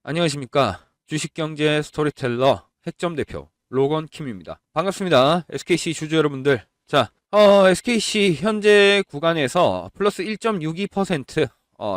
안녕하십니까. 주식경제 스토리텔러 핵점 대표 로건 킴입니다. 반갑습니다. SKC 주주 여러분들. 자, SKC 현재 구간에서 플러스 1.62%,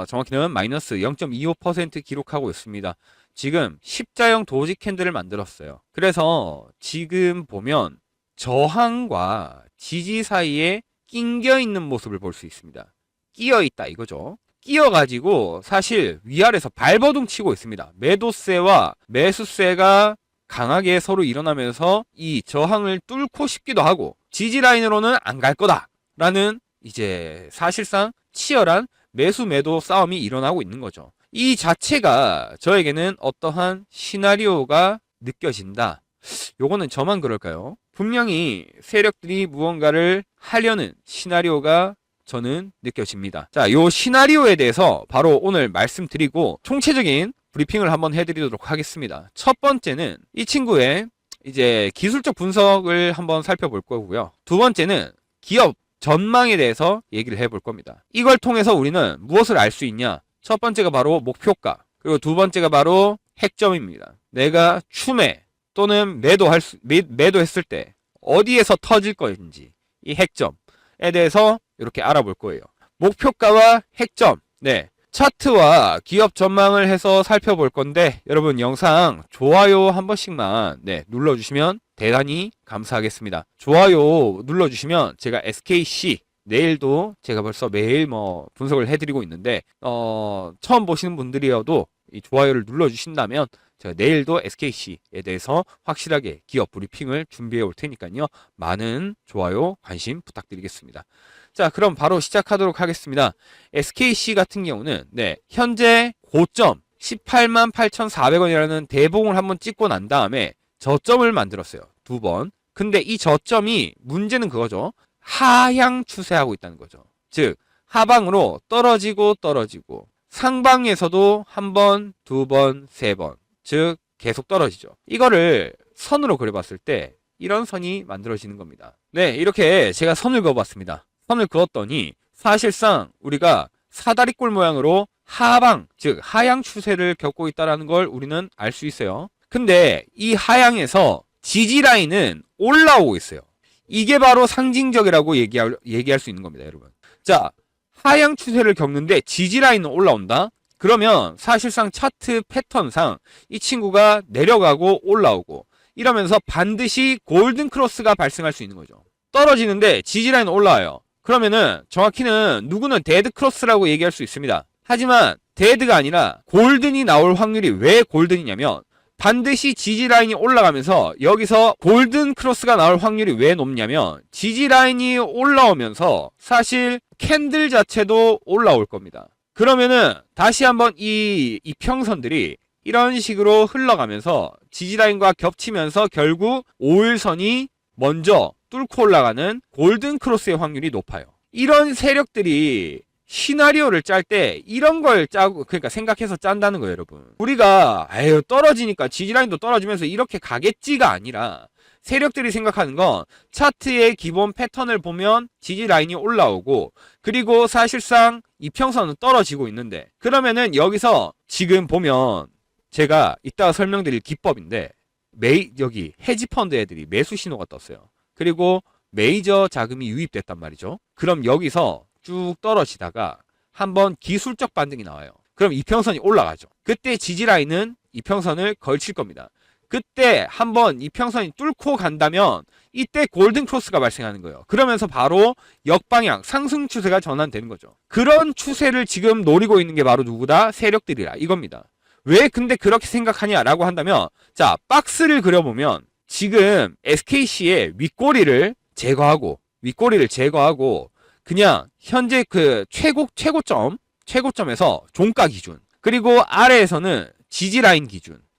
정확히는 마이너스 0.25% 기록하고 있습니다. 지금 십자형 도지 캔들을 만들었어요. 그래서 지금 보면 저항과 지지 사이에 낑겨 있는 모습을 볼 수 있습니다. 끼어 있다 이거죠. 끼어가지고 사실 위아래에서 발버둥 치고 있습니다. 매도세와 매수세가 강하게 서로 일어나면서 이 저항을 뚫고 싶기도 하고 지지 라인으로는 안 갈 거다라는 이제 사실상 치열한 매수 매도 싸움이 일어나고 있는 거죠. 이 자체가 저에게는 어떠한 시나리오가 느껴진다. 요거는 저만 그럴까요? 분명히 세력들이 무언가를 하려는 시나리오가 저는 느껴집니다. 자, 요 시나리오에 대해서 바로 오늘 말씀드리고 총체적인 브리핑을 한번 해드리도록 하겠습니다. 첫 번째는 이 친구의 이제 기술적 분석을 한번 살펴볼 거고요. 두 번째는 기업 전망에 대해서 얘기를 해볼 겁니다. 이걸 통해서 우리는 무엇을 알 수 있냐? 첫 번째가 바로 목표가, 그리고 두 번째가 바로 핵점입니다. 내가 추매 또는 매도했을 때 어디에서 터질 건지 이 핵점에 대해서 이렇게 알아볼 거예요. 목표가와 핵점, 네, 차트와 기업 전망을 해서 살펴볼 건데 여러분 영상 좋아요 한 번씩만 눌러주시면 대단히 감사하겠습니다. 좋아요 눌러주시면 제가 SKC 내일도 제가 벌써 매일 분석을 해드리고 있는데 처음 보시는 분들이어도 이 좋아요를 눌러주신다면 제가 내일도 SKC에 대해서 확실하게 기업 브리핑을 준비해 올 테니까요. 많은 좋아요 관심 부탁드리겠습니다. 자, 그럼 바로 시작하도록 하겠습니다. SKC 같은 경우는 현재 고점 188,400원이라는 대봉을 한번 찍고 난 다음에 저점을 만들었어요. 두 번. 근데 이 저점이 문제는 그거죠. 하향 추세하고 있다는 거죠. 즉 하방으로 떨어지고 상방에서도 한 번, 두 번, 세 번. 즉 계속 떨어지죠. 이거를 선으로 그려봤을 때 이런 선이 만들어지는 겁니다. 네, 이렇게 제가 선을 그어봤습니다. 선을 그었더니 사실상 우리가 사다리꼴 모양으로 하방, 즉 하향 추세를 겪고 있다는 걸 우리는 알 수 있어요. 근데 이 하향에서 지지 라인은 올라오고 있어요. 이게 바로 상징적이라고 얘기할 수 있는 겁니다, 여러분. 자, 하향 추세를 겪는데 지지 라인은 올라온다? 그러면 사실상 차트 패턴상 이 친구가 내려가고 올라오고 이러면서 반드시 골든 크로스가 발생할 수 있는 거죠. 떨어지는데 지지 라인은 올라와요. 그러면은 정확히는 누구는 데드 크로스라고 얘기할 수 있습니다. 하지만 데드가 아니라 골든이 나올 확률이 왜 골든이냐면 반드시 지지 라인이 올라가면서 여기서 골든 크로스가 나올 확률이 왜 높냐면 지지 라인이 올라오면서 사실 캔들 자체도 올라올 겁니다. 그러면은 다시 한번 이 이평선들이 이런 식으로 흘러가면서 지지 라인과 겹치면서 결국 5일선이 먼저 뚫고 올라가는 골든 크로스의 확률이 높아요. 이런 세력들이 시나리오를 짤 때 이런 걸 짜고 그러니까 생각해서 짠다는 거예요, 여러분. 우리가 떨어지니까 지지라인도 떨어지면서 이렇게 가겠지가 아니라 세력들이 생각하는 건 차트의 기본 패턴을 보면 지지라인이 올라오고 그리고 사실상 이평선은 떨어지고 있는데 그러면은 여기서 지금 보면 제가 이따가 설명드릴 기법인데 여기 헤지펀드 애들이 매수 신호가 떴어요. 그리고 메이저 자금이 유입됐단 말이죠. 그럼 여기서 쭉 떨어지다가 한번 기술적 반등이 나와요. 그럼 이평선이 올라가죠. 그때 지지라인은 이평선을 걸칠 겁니다. 그때 한번 이평선이 뚫고 간다면 이때 골든 크로스가 발생하는 거예요. 그러면서 바로 역방향 상승 추세가 전환되는 거죠. 그런 추세를 지금 노리고 있는 게 바로 누구다? 세력들이라 이겁니다. 왜 근데 그렇게 생각하냐라고 한다면 자, 박스를 그려보면 지금 SKC의 윗꼬리를 제거하고 그냥 현재 그 최고점에서 종가 기준 그리고 아래에서는 지지라인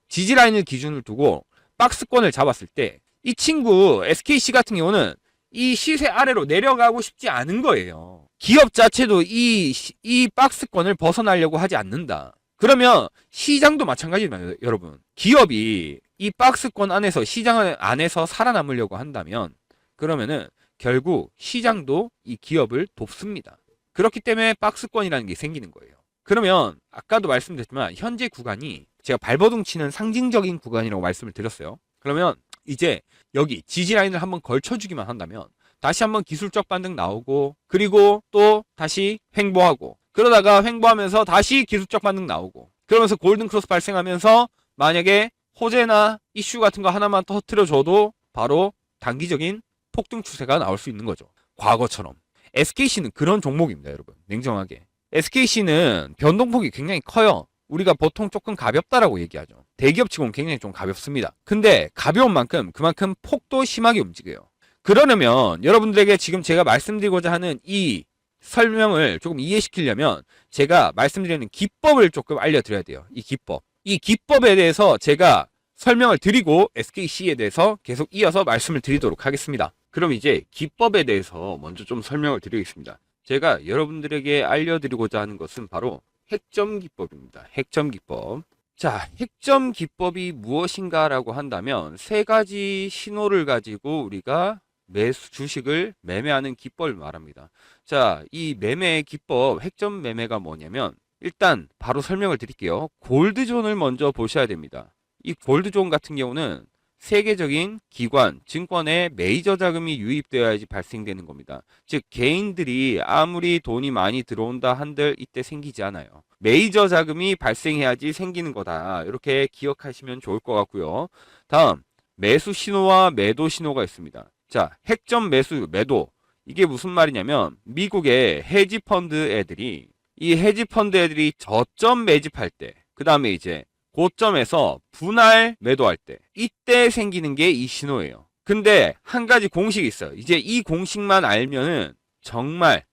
지지라인을 기준을 두고 박스권을 잡았을 때 이 친구 SKC 같은 경우는 이 시세 아래로 내려가고 싶지 않은 거예요. 기업 자체도 이 박스권을 벗어나려고 하지 않는다. 그러면 시장도 마찬가지입니다, 여러분. 기업이 이 박스권 안에서 시장 안에서 살아남으려고 한다면 그러면은 결국 시장도 이 기업을 돕습니다. 그렇기 때문에 박스권이라는 게 생기는 거예요. 그러면 아까도 말씀드렸지만 현재 구간이 제가 발버둥 치는 상징적인 구간이라고 말씀을 드렸어요. 그러면 이제 여기 지지 라인을 한번 걸쳐주기만 한다면 다시 한번 기술적 반등 나오고, 그리고 또 다시 횡보하고, 그러다가 횡보하면서 다시 기술적 반등 나오고, 그러면서 골든 크로스 발생하면서 만약에 호재나 이슈 같은 거 하나만 터뜨려줘도 바로 단기적인 폭등 추세가 나올 수 있는 거죠. 과거처럼. SKC는 그런 종목입니다, 여러분. 냉정하게. SKC는 변동폭이 굉장히 커요. 우리가 보통 조금 가볍다라고 얘기하죠. 대기업 치고는 굉장히 좀 가볍습니다. 근데 가벼운 만큼 그만큼 폭도 심하게 움직여요. 그러려면 여러분들에게 지금 제가 말씀드리고자 하는 이 설명을 조금 이해시키려면 제가 말씀드리는 기법을 조금 알려드려야 돼요. 이 기법. 이 기법에 대해서 제가 설명을 드리고 SKC에 대해서 계속 이어서 말씀을 드리도록 하겠습니다. 그럼 이제 기법에 대해서 먼저 좀 설명을 드리겠습니다. 제가 여러분들에게 알려드리고자 하는 것은 바로 핵점 기법입니다. 핵점 기법. 자, 핵점 기법이 무엇인가라고 한다면 세 가지 신호를 가지고 우리가 주식을 매매하는 기법을 말합니다. 자, 이 매매 기법, 핵점 매매가 뭐냐면 일단 바로 설명을 드릴게요. 골드존을 먼저 보셔야 됩니다. 이 골드존 같은 경우는 세계적인 기관, 증권에 메이저 자금이 유입되어야지 발생되는 겁니다. 즉 개인들이 아무리 돈이 많이 들어온다 한들 이때 생기지 않아요. 메이저 자금이 발생해야지 생기는 거다. 이렇게 기억하시면 좋을 것 같고요. 다음, 매수 신호와 매도 신호가 있습니다. 자, 핵점 매수, 매도. 이게 무슨 말이냐면 미국의 헤지펀드 애들이 이 헤지펀드 애들이 저점 매집할 때, 그 다음에 이제 고점에서 분할 매도할 때, 이때 생기는 게 이 신호예요. 근데 한 가지 공식이 있어요. 이제 이 공식만 알면은 정말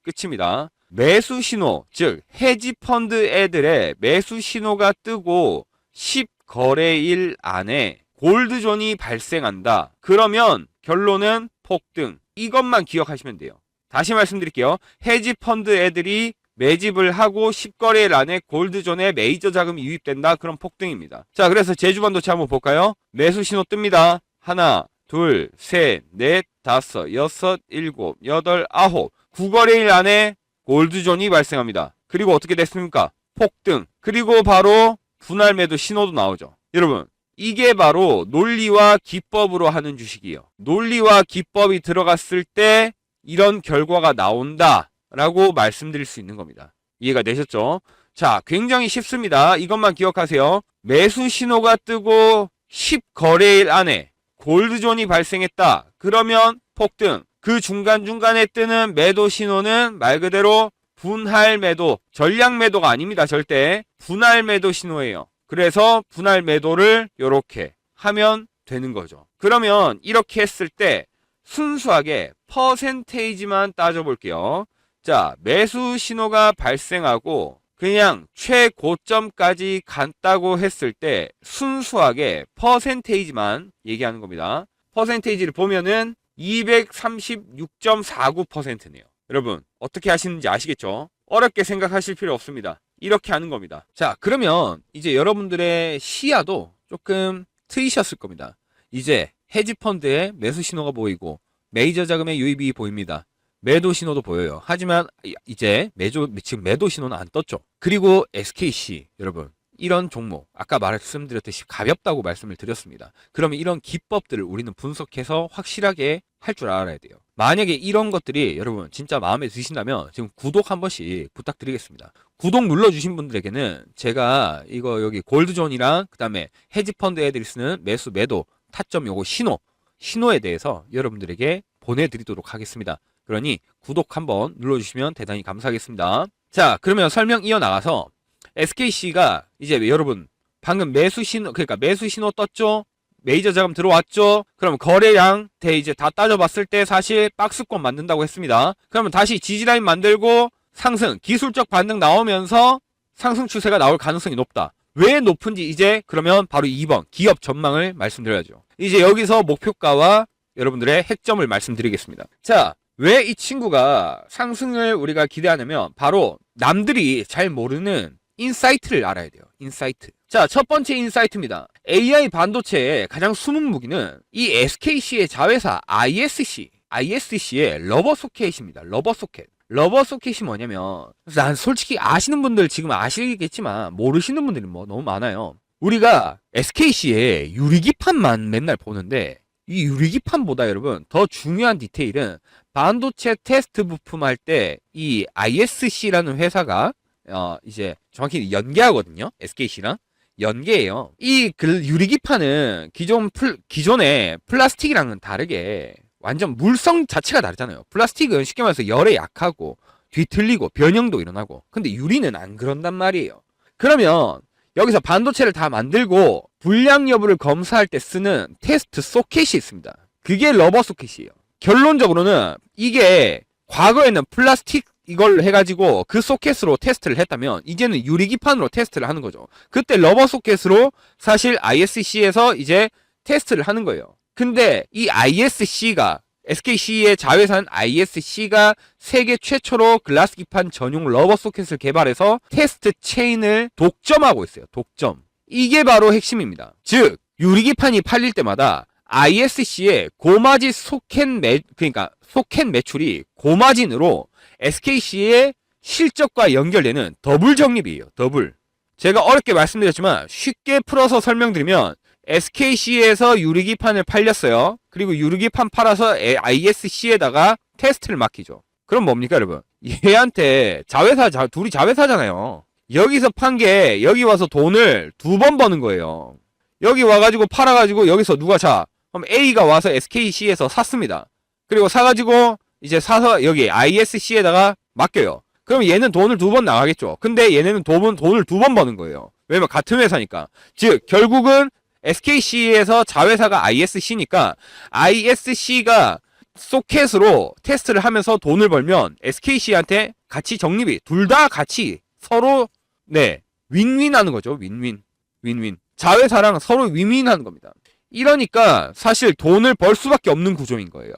끝입니다. 매수 신호, 즉 헤지펀드 애들의 매수 신호가 뜨고 10거래일 안에 골드존이 발생한다. 그러면 결론은 폭등. 이것만 기억하시면 돼요. 다시 말씀드릴게요. 헤지펀드 애들이 매집을 하고 10거래일 안에 골드존에 메이저 자금이 유입된다. 그럼 폭등입니다. 자, 그래서 제주반도체 한번 볼까요? 매수 신호 뜹니다. 하나, 둘, 셋, 넷, 다섯, 여섯, 일곱, 여덟, 아홉. 9거래일 안에 골드존이 발생합니다. 그리고 어떻게 됐습니까? 폭등. 그리고 바로 분할 매도 신호도 나오죠. 여러분, 이게 바로 논리와 기법으로 하는 주식이에요. 논리와 기법이 들어갔을 때 이런 결과가 나온다 라고 말씀드릴 수 있는 겁니다. 이해가 되셨죠? 자, 굉장히 쉽습니다. 이것만 기억하세요. 매수 신호가 뜨고 10거래일 안에 골드존이 발생했다. 그러면 폭등. 그 중간중간에 뜨는 매도 신호는 말 그대로 분할 매도, 전량 매도가 아닙니다. 절대. 분할 매도 신호예요. 그래서 분할 매도를 이렇게 하면 되는 거죠. 그러면 이렇게 했을 때 순수하게 퍼센테이지만 따져볼게요. 자, 매수 신호가 발생하고 그냥 최고점까지 갔다고 했을 때 순수하게 퍼센테이지만 얘기하는 겁니다. 퍼센테이지를 보면은 236.49%네요. 여러분, 어떻게 하시는지 아시겠죠? 어렵게 생각하실 필요 없습니다. 이렇게 하는 겁니다. 자, 그러면 이제 여러분들의 시야도 조금 트이셨을 겁니다. 이제 헤지펀드의 매수 신호가 보이고 메이저 자금의 유입이 보입니다. 매도 신호도 보여요. 하지만 이제 지금 매도 신호는 안 떴죠. 그리고 SKC, 여러분, 이런 종목 아까 말씀드렸듯이 가볍다고 말씀을 드렸습니다. 그러면 이런 기법들을 우리는 분석해서 확실하게 할 줄 알아야 돼요. 만약에 이런 것들이 여러분 진짜 마음에 드신다면 지금 구독 한 번씩 부탁드리겠습니다. 구독 눌러주신 분들에게는 제가 이거 여기 골드존이랑 그 다음에 헤지펀드 애들이 쓰는 매수 매도 타점 요거 신호에 대해서 여러분들에게 보내드리도록 하겠습니다. 그러니 구독 한번 눌러주시면 대단히 감사하겠습니다. 자, 그러면 설명 이어나가서 SKC가 이제 여러분 방금 매수 신호 떴죠? 메이저 자금 들어왔죠? 그럼 거래량 이제 다 따져봤을 때 사실 박스권 만든다고 했습니다. 그러면 다시 지지라인 만들고 상승, 기술적 반등 나오면서 상승 추세가 나올 가능성이 높다. 왜 높은지 이제 그러면 바로 2번 기업 전망을 말씀드려야죠. 이제 여기서 목표가와 여러분들의 핵점을 말씀드리겠습니다. 자, 왜 이 친구가 상승을 우리가 기대하냐면 바로 남들이 잘 모르는 인사이트를 알아야 돼요. 인사이트. 자, 첫 번째 인사이트입니다. AI 반도체의 가장 숨은 무기는 이 SKC의 자회사 ISC의 러버 소켓입니다. 러버 소켓. 러버 소켓이 뭐냐면, 난 솔직히 아시는 분들 지금 아시겠지만 모르시는 분들이 뭐 너무 많아요. 우리가 SKC의 유리기판만 맨날 보는데 이 유리기판보다 여러분 더 중요한 디테일은 반도체 테스트 부품 할 때 이 ISC라는 회사가 이제 정확히 연계하거든요. SKC랑 연계예요. 이 유리기판은 기존의 플라스틱이랑은 다르게 완전 물성 자체가 다르잖아요. 플라스틱은 쉽게 말해서 열에 약하고 뒤틀리고 변형도 일어나고. 근데 유리는 안 그런단 말이에요. 그러면 여기서 반도체를 다 만들고 불량 여부를 검사할 때 쓰는 테스트 소켓이 있습니다. 그게 러버 소켓이에요. 결론적으로는 이게 과거에는 플라스틱 이걸 해가지고 그 소켓으로 테스트를 했다면 이제는 유리기판으로 테스트를 하는 거죠. 그때 러버 소켓으로 사실 ISC에서 이제 테스트를 하는 거예요. 근데 이 ISC가 SKC의 자회사인 ISC가 세계 최초로 글라스 기판 전용 러버 소켓을 개발해서 테스트 체인을 독점하고 있어요. 독점. 이게 바로 핵심입니다. 즉 유리기판이 팔릴 때마다 ISC의 고마진 그러니까 소켓 매출이 고마진으로 SKC의 실적과 연결되는 더블 적립이에요. 더블. 제가 어렵게 말씀드렸지만 쉽게 풀어서 설명드리면 SKC에서 유리기판을 팔렸어요. 그리고 유리기판 팔아서 ISC에다가 테스트를 맡기죠. 그럼 뭡니까 여러분? 얘한테 둘이 자회사잖아요. 여기서 판 게 여기 와서 돈을 2번 버는 거예요. 여기 와가지고 팔아가지고 여기서 누가 그럼 A가 와서 SKC에서 샀습니다. 그리고 사가지고 이제 사서 여기 ISC에다가 맡겨요. 그럼 얘는 돈을 2번 나가겠죠. 근데 얘네는 돈을 2번 버는 거예요. 왜냐면 같은 회사니까. 즉 결국은 SKC에서 자회사가 ISC니까 ISC가 소켓으로 테스트를 하면서 돈을 벌면 SKC한테 같이 적립이 둘 다 같이 서로 윈윈 하는 거죠. 윈윈. 자회사랑 서로 윈윈 하는 겁니다. 이러니까 사실 돈을 벌 수밖에 없는 구조인 거예요.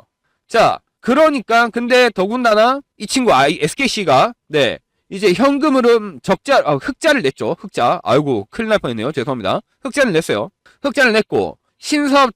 자, 그러니까 근데 더군다나 이 친구 SKC가 이제 현금 흐름 흑자를 냈죠. 흑자. 아이고 큰일 날 뻔했네요. 죄송합니다. 흑자를 냈어요. 흑자를 냈고 신사업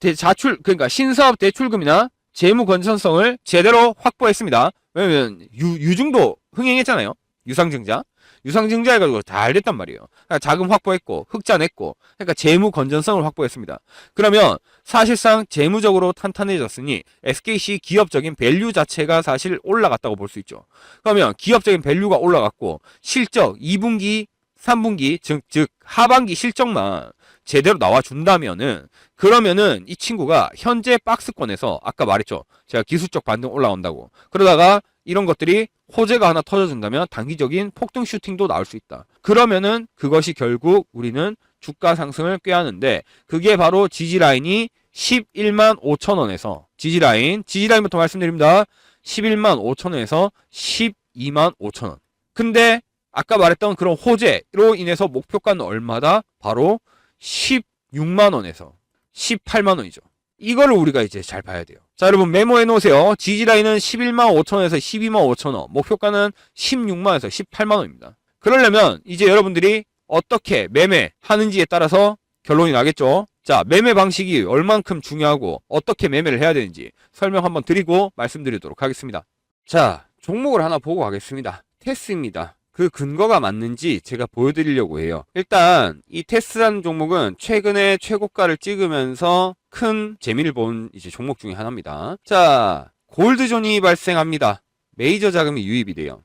대출금이나 재무 건전성을 제대로 확보했습니다. 왜냐면 유증도 흥행했잖아요. 유상증자 해가지고 잘 됐단 말이에요. 그러니까 자금 확보했고 흑자 냈고 그러니까 재무 건전성을 확보했습니다. 그러면 사실상 재무적으로 탄탄해졌으니 SKC 기업적인 밸류 자체가 사실 올라갔다고 볼 수 있죠. 그러면 기업적인 밸류가 올라갔고 실적 2분기 3분기 즉 하반기 실적만 제대로 나와준다면은 그러면은 이 친구가 현재 박스권에서 아까 말했죠. 제가 기술적 반등 올라온다고. 그러다가 이런 것들이 호재가 하나 터져준다면 단기적인 폭등 슈팅도 나올 수 있다. 그러면은 그것이 결국 우리는 주가 상승을 꾀하는데 그게 바로 지지라인이 11만 5천 원에서 지지라인부터 말씀드립니다. 11만 5천 원에서 12만 5천 원. 근데 아까 말했던 그런 호재로 인해서 목표가는 얼마다? 바로 16만 원에서 18만 원이죠. 이거를 우리가 이제 잘 봐야 돼요. 자, 여러분 메모해 놓으세요. 지지라인은 11만 5천 원에서 12만 5천 원, 목표가는 16만 원에서 18만 원입니다. 그러려면 이제 여러분들이 어떻게 매매하는지에 따라서 결론이 나겠죠. 자, 매매 방식이 얼만큼 중요하고 어떻게 매매를 해야 되는지 설명 한번 드리고 말씀드리도록 하겠습니다. 자, 종목을 하나 보고 가겠습니다. 테스입니다. 그 근거가 맞는지 제가 보여드리려고 해요. 일단 이 테스라는 종목은 최근에 최고가를 찍으면서 큰 재미를 본 이제 종목 중에 하나입니다. 자, 골드존이 발생합니다. 메이저 자금이 유입이 돼요.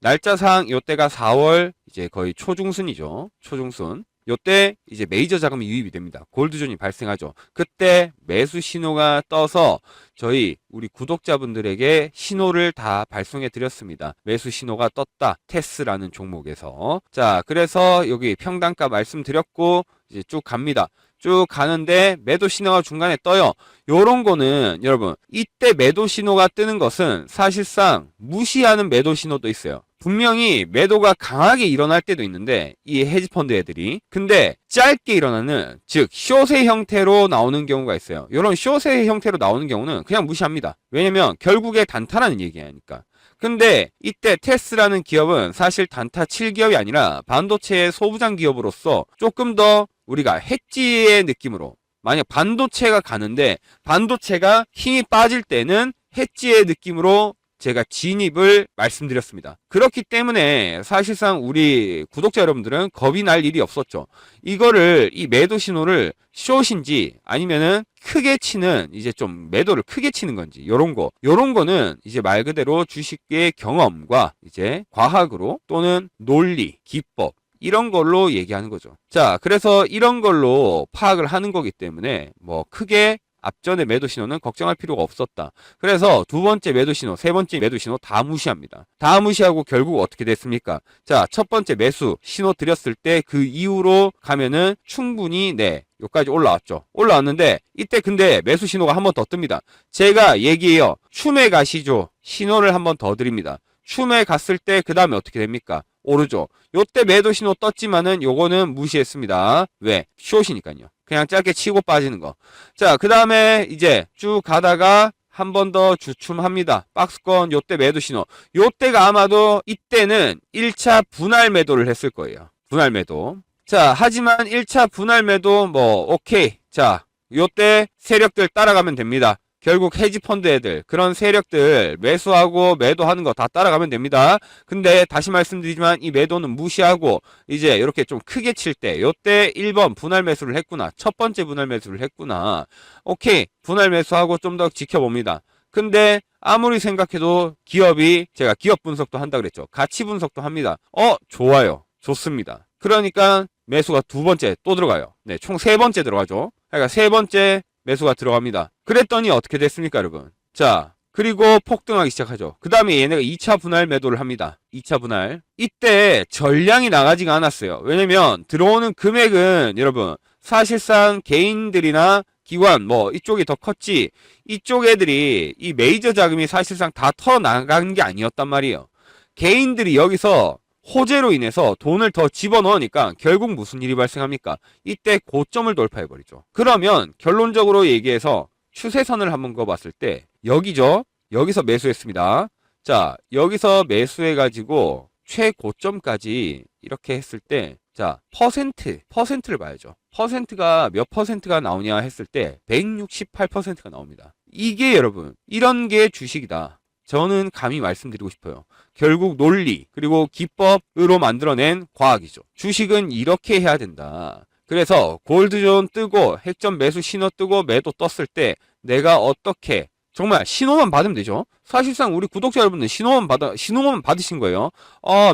날짜상 요때가 4월 이제 거의 초중순이죠. 초중순. 요때 이제 메이저 자금이 유입이 됩니다. 골드존이 발생하죠. 그때 매수 신호가 떠서 우리 구독자분들에게 신호를 다 발송해 드렸습니다. 매수 신호가 떴다. 테스라는 종목에서. 자, 그래서 여기 평단가 말씀드렸고 이제 쭉 갑니다. 쭉 가는데 매도 신호가 중간에 떠요. 요런 거는 여러분 이때 매도 신호가 뜨는 것은 사실상 무시하는 매도 신호도 있어요. 분명히 매도가 강하게 일어날 때도 있는데 이 헤지펀드 애들이 근데 짧게 일어나는 즉 숏의 형태로 나오는 경우가 있어요. 이런 숏의 형태로 나오는 경우는 그냥 무시합니다. 왜냐면 결국에 단타라는 얘기하니까. 근데 이때 테스라는 기업은 사실 단타 7기업이 아니라 반도체의 소부장 기업으로서 조금 더 우리가 해지의 느낌으로 만약 반도체가 가는데 반도체가 힘이 빠질 때는 해지의 느낌으로 제가 진입을 말씀드렸습니다. 그렇기 때문에 사실상 우리 구독자 여러분들은 겁이 날 일이 없었죠. 이거를 이 매도 신호를 숏인지 아니면은 크게 치는 이제 좀 매도를 크게 치는 건지 요런 거는 이제 말 그대로 주식의 경험과 이제 과학으로 또는 논리, 기법 이런 걸로 얘기하는 거죠. 자, 그래서 이런 걸로 파악을 하는 거기 때문에 뭐 크게 앞전의 매도 신호는 걱정할 필요가 없었다. 그래서 두 번째 매도 신호, 세 번째 매도 신호 다 무시합니다. 다 무시하고 결국 어떻게 됐습니까? 자, 첫 번째 매수 신호 드렸을 때 그 이후로 가면은 충분히 여기까지 올라왔죠. 올라왔는데 이때 근데 매수 신호가 한 번 더 뜹니다. 제가 얘기해요. 춤에 가시죠. 신호를 한 번 더 드립니다. 춤에 갔을 때 그 다음에 어떻게 됩니까? 오르죠. 요때 매도 신호 떴지만은 요거는 무시했습니다. 왜? 숏이니까요. 그냥 짧게 치고 빠지는 거. 자, 그 다음에 이제 쭉 가다가 한 번 더 주춤합니다. 박스권 요때 매도 신호. 요때가 아마도 이때는 1차 분할 매도를 했을 거예요. 분할 매도. 자, 하지만 1차 분할 매도 오케이. 자, 요때 세력들 따라가면 됩니다. 결국 헤지펀드 애들 그런 세력들 매수하고 매도하는 거 다 따라가면 됩니다. 근데 다시 말씀드리지만 이 매도는 무시하고 이제 이렇게 좀 크게 칠 때 요때 1번 분할 매수를 했구나. 첫 번째 분할 매수를 했구나. 오케이. 분할 매수하고 좀 더 지켜봅니다. 근데 아무리 생각해도 기업이 제가 기업 분석도 한다 그랬죠. 가치 분석도 합니다. 좋아요. 좋습니다. 그러니까 매수가 두 번째 또 들어가요. 네, 총 세 번째 들어가죠. 그러니까 세 번째 매수가 들어갑니다. 그랬더니 어떻게 됐습니까, 여러분? 자, 그리고 폭등하기 시작하죠. 그 다음에 얘네가 2차 분할 매도를 합니다. 2차 분할. 이때 전량이 나가지가 않았어요. 왜냐면 들어오는 금액은 여러분 사실상 개인들이나 기관 이쪽이 더 컸지 이쪽 애들이 이 메이저 자금이 사실상 다 털어나간 게 아니었단 말이에요. 개인들이 여기서 호재로 인해서 돈을 더 집어넣으니까 결국 무슨 일이 발생합니까? 이때 고점을 돌파해버리죠. 그러면 결론적으로 얘기해서 추세선을 한번 그어봤을 때 여기죠. 여기서 매수했습니다. 자, 여기서 매수해가지고 최고점까지 이렇게 했을 때 자, 퍼센트를 봐야죠. 퍼센트가 몇 퍼센트가 나오냐 했을 때 168%가 나옵니다. 이게 여러분 이런 게 주식이다. 저는 감히 말씀드리고 싶어요. 결국 논리 그리고 기법으로 만들어낸 과학이죠. 주식은 이렇게 해야 된다. 그래서 골드존 뜨고 핵점 매수 신호 뜨고 매도 떴을 때 내가 어떻게 정말 신호만 받으면 되죠. 사실상 우리 구독자 여러분들 신호만 받으신 거예요.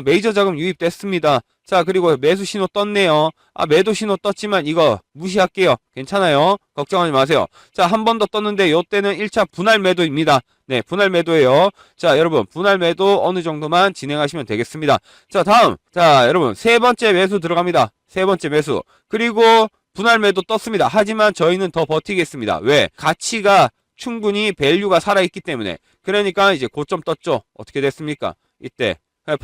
메이저 자금 유입됐습니다. 자, 그리고 매수 신호 떴네요. 매도 신호 떴지만 이거 무시할게요. 괜찮아요. 걱정하지 마세요. 자, 한 번 더 떴는데 요때는 1차 분할 매도입니다. 네, 분할 매도예요. 자, 여러분 분할 매도 어느 정도만 진행하시면 되겠습니다. 자, 다음. 자, 여러분 세 번째 매수 들어갑니다. 세 번째 매수. 그리고 분할 매도 떴습니다. 하지만 저희는 더 버티겠습니다. 왜? 가치가 충분히 밸류가 살아있기 때문에. 그러니까 이제 고점 떴죠. 어떻게 됐습니까? 이때 몇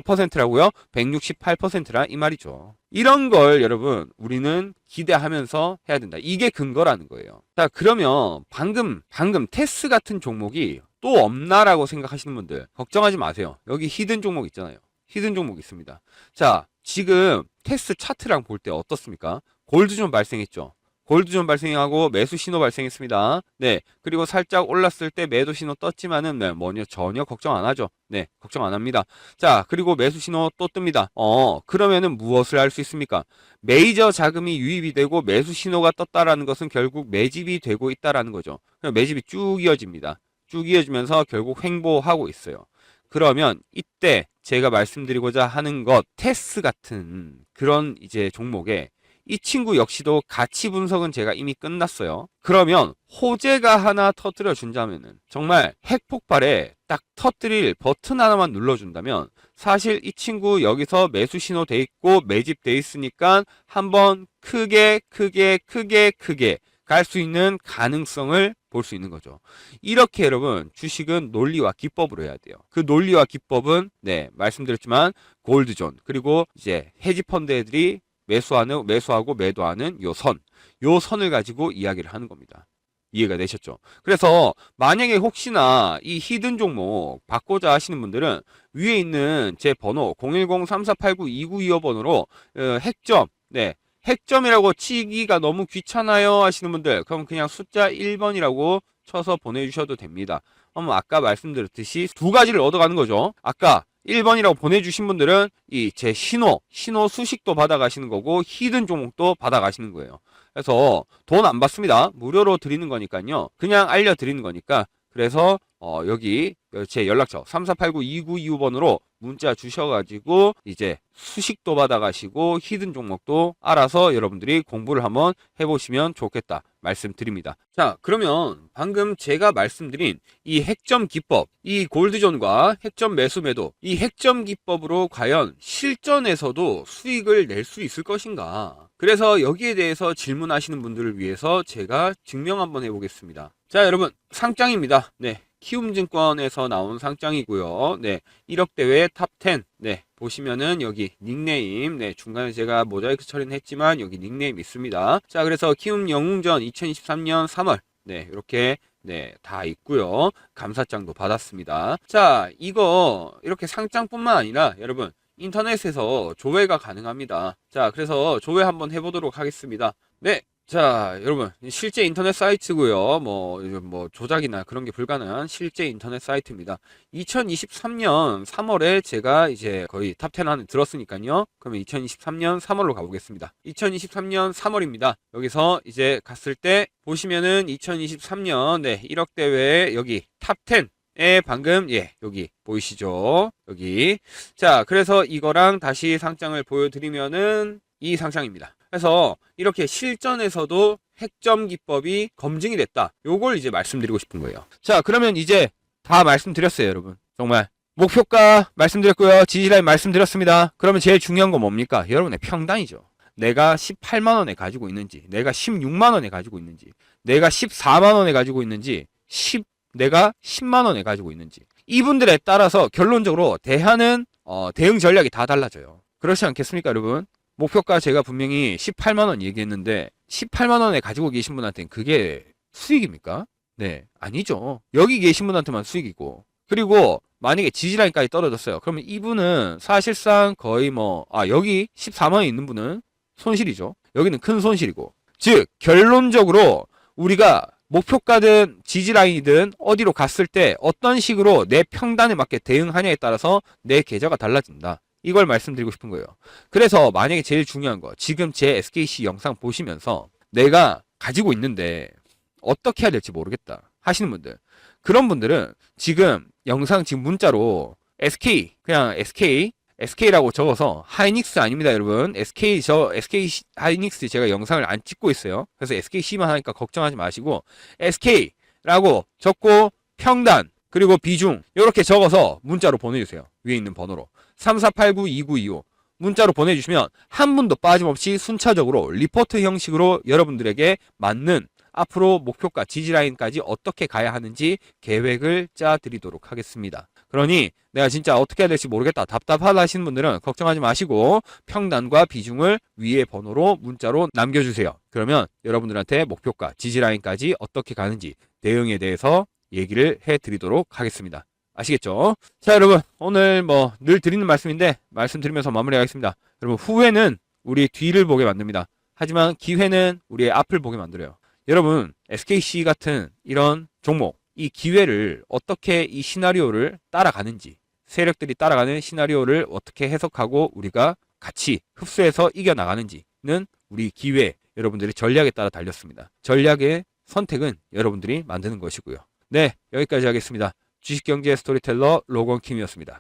퍼센트라고요? 168%라 이 말이죠. 이런 걸 여러분 우리는 기대하면서 해야 된다. 이게 근거라는 거예요. 자, 그러면 방금 테스 같은 종목이 또 없나라고 생각하시는 분들 걱정하지 마세요. 여기 히든 종목 있잖아요. 히든 종목 있습니다. 자, 지금 테스 차트랑 볼 때 어떻습니까? 골드존 발생했죠. 골드존 발생하고 매수 신호 발생했습니다. 네. 그리고 살짝 올랐을 때 매도 신호 떴지만은 전혀 걱정 안 하죠. 네. 걱정 안 합니다. 자, 그리고 매수 신호 또 뜹니다. 그러면은 무엇을 할 수 있습니까? 메이저 자금이 유입이 되고 매수 신호가 떴다라는 것은 결국 매집이 되고 있다라는 거죠. 매집이 쭉 이어집니다. 쭉 이어지면서 결국 횡보하고 있어요. 그러면 이때 제가 말씀드리고자 하는 것 테스 같은 그런 이제 종목에 이 친구 역시도 가치 분석은 제가 이미 끝났어요. 그러면 호재가 하나 터뜨려 준다면은 정말 핵폭발에 딱 터뜨릴 버튼 하나만 눌러준다면 사실 이 친구 여기서 매수 신호 돼 있고 매집 돼 있으니까 한번 크게 갈 수 있는 가능성을 볼 수 있는 거죠. 이렇게 여러분 주식은 논리와 기법으로 해야 돼요. 그 논리와 기법은 말씀드렸지만 골드존 그리고 이제 헤지펀드 애들이 매수하고 매도하는 요 선을 가지고 이야기를 하는 겁니다. 이해가 되셨죠? 그래서 만약에 혹시나 이 히든 종목 받고자 하시는 분들은 위에 있는 제 번호 010-3489-2925번으로 핵점이라고 치기가 너무 귀찮아요 하시는 분들 그럼 그냥 숫자 1번이라고 쳐서 보내주셔도 됩니다. 아까 말씀드렸듯이 두 가지를 얻어가는 거죠. 아까 1번이라고 보내주신 분들은 이 제 신호 수식도 받아가시는 거고 히든 종목도 받아가시는 거예요. 그래서 돈 안 받습니다. 무료로 드리는 거니까요. 그냥 알려드리는 거니까. 그래서 여기 제 연락처 3489-2925번으로 문자 주셔가지고 이제 수식도 받아가시고 히든 종목도 알아서 여러분들이 공부를 한번 해보시면 좋겠다 말씀드립니다. 자, 그러면 방금 제가 말씀드린 이 핵점 기법, 이 골드존과 핵점 매수 매도, 이 핵점 기법으로 과연 실전에서도 수익을 낼 수 있을 것인가? 그래서 여기에 대해서 질문하시는 분들을 위해서 제가 증명 한번 해보겠습니다. 자, 여러분 상장입니다. 네, 키움증권에서 나온 상장이고요. 네, 1억 대회 탑10. 네, 보시면은 여기 닉네임, 네, 중간에 제가 모자이크 처리는 했지만 여기 닉네임 있습니다. 자, 그래서 키움 영웅전 2023년 3월. 네, 이렇게 네, 다 있고요. 감사장도 받았습니다. 자, 이거 이렇게 상장뿐만 아니라 여러분 인터넷에서 조회가 가능합니다. 자, 그래서 조회 한번 해보도록 하겠습니다. 네. 자, 여러분 실제 인터넷 사이트고요. 뭐 조작이나 그런 게 불가능한 실제 인터넷 사이트입니다. 2023년 3월에 제가 이제 거의 탑10 안에 들었으니까요. 그러면 2023년 3월로 가보겠습니다. 2023년 3월입니다. 여기서 이제 갔을 때 보시면은 2023년 네, 1억 대회 여기 탑10 방금 여기 보이시죠? 여기. 자, 그래서 이거랑 다시 상장을 보여드리면은 이 상장입니다. 그래서 이렇게 실전에서도 핵점 기법이 검증이 됐다. 요걸 이제 말씀드리고 싶은 거예요. 자, 그러면 이제 다 말씀드렸어요, 여러분. 정말 목표가 말씀드렸고요. 지지라인 말씀드렸습니다. 그러면 제일 중요한 건 뭡니까? 여러분의 평단이죠. 내가 18만 원에 가지고 있는지, 내가 16만 원에 가지고 있는지, 내가 14만 원에 가지고 있는지, 내가 10만 원에 가지고 있는지. 이분들에 따라서 결론적으로 대응 전략이 다 달라져요. 그렇지 않겠습니까, 여러분? 목표가 제가 분명히 18만 원 얘기했는데 18만 원에 가지고 계신 분한테는 그게 수익입니까? 네, 아니죠. 여기 계신 분한테만 수익이고. 그리고 만약에 지지라인까지 떨어졌어요. 그러면 이분은 사실상 거의 여기 14만 원 있는 분은 손실이죠. 여기는 큰 손실이고. 즉, 결론적으로 우리가 목표가든 지지라인이든 어디로 갔을 때 어떤 식으로 내 평단에 맞게 대응하냐에 따라서 내 계좌가 달라진다. 이걸 말씀드리고 싶은 거예요. 그래서 만약에 제일 중요한 거, 지금 제 SKC 영상 보시면서 내가 가지고 있는데 어떻게 해야 될지 모르겠다 하시는 분들, 그런 분들은 지금 영상 지금 문자로 그냥 SK라고 적어서 하이닉스 아닙니다, 여러분. SK 하이닉스 제가 영상을 안 찍고 있어요. 그래서 SKC만 하니까 걱정하지 마시고 SK라고 적고 평단 그리고 비중 이렇게 적어서 문자로 보내주세요. 위에 있는 번호로 3489-2925 문자로 보내주시면 한 분도 빠짐없이 순차적으로 리포트 형식으로 여러분들에게 맞는 앞으로 목표가 지지라인까지 어떻게 가야 하는지 계획을 짜 드리도록 하겠습니다. 그러니 내가 진짜 어떻게 해야 될지 모르겠다, 답답하다 하시는 분들은 걱정하지 마시고 평단과 비중을 위에 번호로 문자로 남겨주세요. 그러면 여러분들한테 목표가 지지라인까지 어떻게 가는지 대응에 대해서 얘기를 해드리도록 하겠습니다. 아시겠죠? 자, 여러분 오늘 늘 드리는 말씀인데 말씀드리면서 마무리하겠습니다. 여러분, 후회는 우리 뒤를 보게 만듭니다. 하지만 기회는 우리의 앞을 보게 만들어요. 여러분, SKC 같은 이런 종목, 이 기회를 어떻게 이 시나리오를 따라가는지, 세력들이 따라가는 시나리오를 어떻게 해석하고 우리가 같이 흡수해서 이겨나가는지는 우리 기회, 여러분들의 전략에 따라 달렸습니다. 전략의 선택은 여러분들이 만드는 것이고요. 네, 여기까지 하겠습니다. 주식경제 스토리텔러 로건킴이었습니다.